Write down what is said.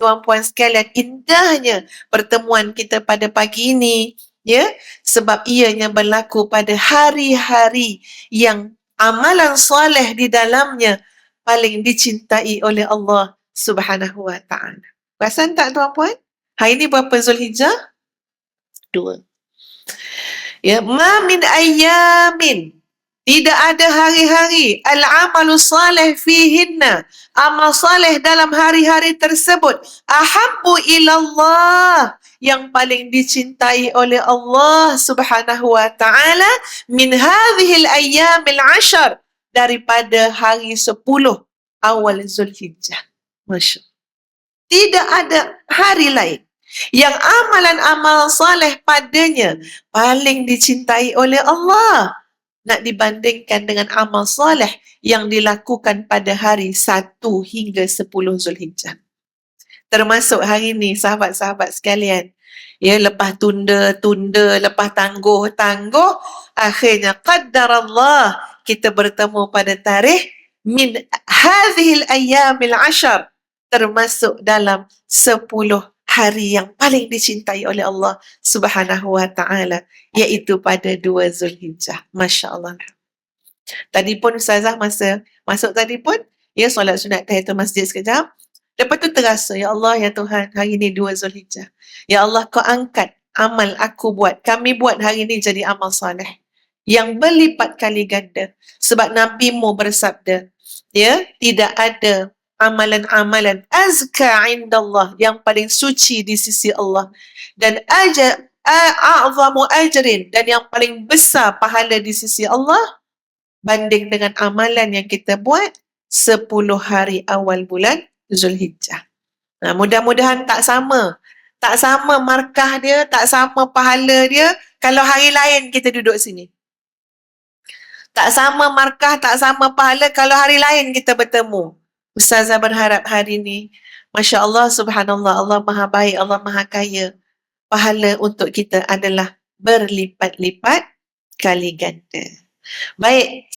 tuan-puan sekalian, indahnya pertemuan kita pada pagi ini, ya, sebab ianya berlaku pada hari-hari yang amalan soleh di dalamnya paling dicintai oleh Allah Subhanahu wa taala. Perasan tak tuan-puan? Hari ini berapa Zulhijjah? 2. Ya, ma min ayyamin. Tidak ada hari-hari al-amalu salih fihinna. Amal salih dalam hari-hari tersebut ahabbu ilallah, yang paling dicintai oleh Allah Subhanahu wa taala min hadhil ayyamil 'ashar, daripada hari 10 awal Zulhijjah. Masya. Tidak ada hari lain yang amalan-amal saleh padanya paling dicintai oleh Allah nak dibandingkan dengan amal soleh yang dilakukan pada hari 1 hingga 10 Zulhijjah. Termasuk hari ini, sahabat-sahabat sekalian. Ya, lepas tunda, lepas tangguh, akhirnya qaddarallah kita bertemu pada tarikh min hadhil ayyamil 'ashar, termasuk dalam 10 hari yang paling dicintai oleh Allah Subhanahu wa taala, iaitu pada 2 Zulhijjah. Masya-Allah. Tadi pun Ustazah masa masuk tadi pun, ya, solat sunat tahiyatul masjid sekejap. Lepas tu terasa, ya Allah, ya Tuhan, hari ni 2 Zulhijjah. Ya Allah, kau angkat amal aku buat, kami buat hari ni jadi amal soleh yang berlipat kali ganda. Sebab Nabi-Mu bersabda, ya, tidak ada amalan-amalan azka indallah, yang paling suci di sisi Allah, dan a'zamu ajrin, dan yang paling besar pahala di sisi Allah, banding dengan amalan yang kita buat 10 hari awal bulan Zulhijjah. Nah, mudah-mudahan tak sama. Tak sama markah dia, tak sama pahala dia kalau hari lain kita duduk sini. Tak sama markah, tak sama pahala kalau hari lain kita bertemu. Ustazah berharap hari ini, Masya Allah, Subhanallah, Allah Maha Baik, Allah Maha Kaya. Pahala untuk kita adalah berlipat-lipat kali ganda. Baik.